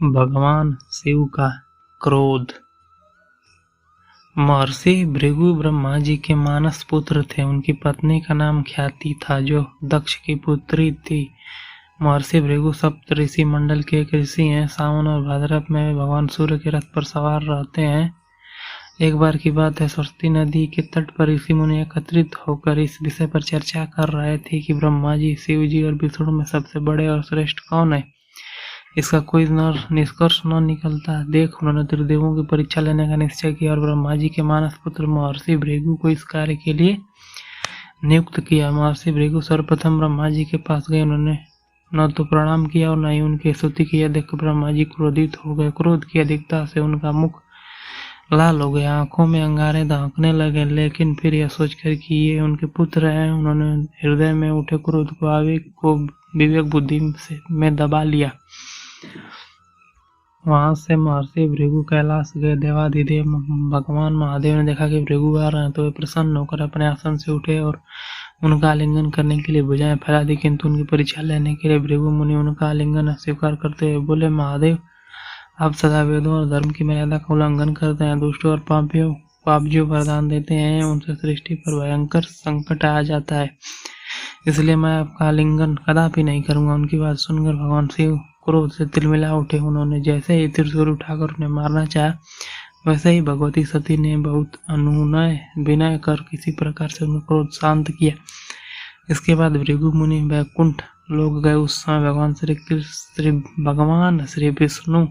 भगवान शिव का क्रोध। महर्षि भृगु ब्रह्मा जी के मानस पुत्र थे। उनकी पत्नी का नाम ख्याति था, जो दक्ष की पुत्री थी। महर्षि भृगु सप्त ऋषि मंडल के एक ऋषि हैं। सावन और भाद्रपद में भगवान सूर्य के रथ पर सवार रहते हैं। एक बार की बात है, सरस्वती नदी के तट पर ऋषि मुनि एकत्रित होकर इस विषय पर चर्चा कर रहे थे कि ब्रह्मा जी, शिव जी और विष्णु में सबसे बड़े और श्रेष्ठ कौन है। इसका कोई निष्कर्ष न निकलता देख उन्होंने त्रिदेवों की परीक्षा लेने का निश्चय किया और ब्रह्मा जी के मानस पुत्र महर्षि भृगु को इस कार्य के लिए नियुक्त किया। महर्षि भृगु सर्वप्रथम ब्रह्मा जी के पास गए। उन्होंने न तो प्रणाम किया और न ही उनकी स्तुति की। देख ब्रह्मा जी क्रोधित हो गए। क्रोध की अधिकता से उनका मुख लाल हो गया, आंखों में अंगारे दहकने लगे। लेकिन फिर यह सोचकर कि ये उनके पुत्र हैं, उन्होंने हृदय में उठे क्रोध को आवेग को विवेक बुद्धि में दबा लिया। वहां से महर्षि भृगु कैलाश गए। देवाधिदेव भगवान महादेव ने देखा कि भृगु आ रहे हैं, तो वे प्रसन्न होकर अपने आसन से उठे और उनका आलिंगन करने के लिए भुजाएं फैला दी। किंतु उनकी परीक्षा लेने के लिए भृगु मुनि उनका आलिंगन अस्वीकार करते हुए बोले, महादेव, आप सदा वेदों और धर्म की मर्यादा का उल्लंघन करते हैं। दुष्टों और पाप जो वरदान देते हैं, उनसे सृष्टि पर भयंकर संकट आ जाता है। इसलिए मैं आपका आलिंगन कदापि नहीं करूंगा। उनकी बात सुनकर भगवान शिव क्रोध से तिलमिला उठे। उन्होंने जैसे ही त्रिशूल उठाकर उन्हें मारना चाहा, वैसे ही भगवती सती ने बहुत अनुनय विनय कर किसी प्रकार से उनका क्रोध शांत किया। इसके बाद भृगु मुनि वैकुंठ लोग गए। उस समय भगवान श्री विष्णु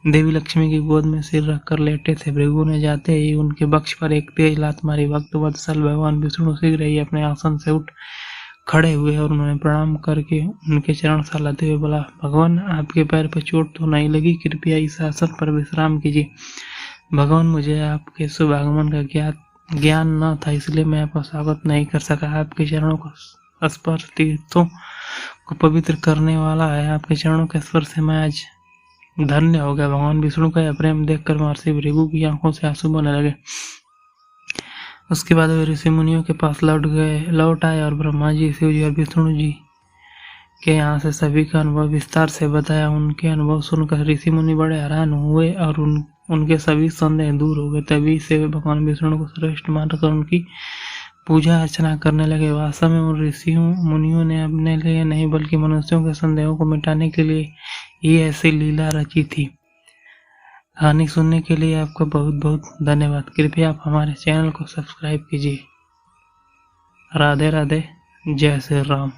देवी लक्ष्मी की गोद में सिर रखकर लेटे थे। भृगु ने जाते ही उनके वक्ष पर एक तेज लात मारी। भक्त वत्सल भगवान विष्णु शीघ्र ही अपने आसन से उठ खड़े हुए और उन्होंने प्रणाम करके उनके चरण सहलाते हुए बोला, भगवान, आपके पैर पर चोट तो नहीं लगी? कृपया इस आसन पर विश्राम कीजिए। भगवान, मुझे आपके शुभ आगमन का ज्ञान न था, इसलिए मैं आपका स्वागत नहीं कर सका। आपके चरणों का स्पर्श तीर्थों को पवित्र करने वाला है। आपके चरणों के स्पर्श से मैं आज धन्य हो गया। भगवान विष्णु का यह प्रेम देखकर महर्षि भृगु की आंखों से आंसू बहने लगे। उसके बाद वे ऋषि मुनियों के पास लौट आए और ब्रह्मा जी, शिव जी और विष्णु जी के यहाँ से सभी का अनुभव विस्तार से बताया। उनके अनुभव सुनकर ऋषि मुनि बड़े हैरान हुए और उनके सभी संदेह दूर हो गए। तभी से वे भगवान विष्णु को श्रेष्ठ मानकर उनकी पूजा अर्चना करने लगे। वास्तव में उन ऋषियों मुनियों ने अपने लिए नहीं बल्कि मनुष्यों के संदेहों को मिटाने के लिए ये ऐसी लीला रची थी। कहानी सुनने के लिए आपका बहुत बहुत धन्यवाद। कृपया आप हमारे चैनल को सब्सक्राइब कीजिए। राधे राधे, जय श्री राम।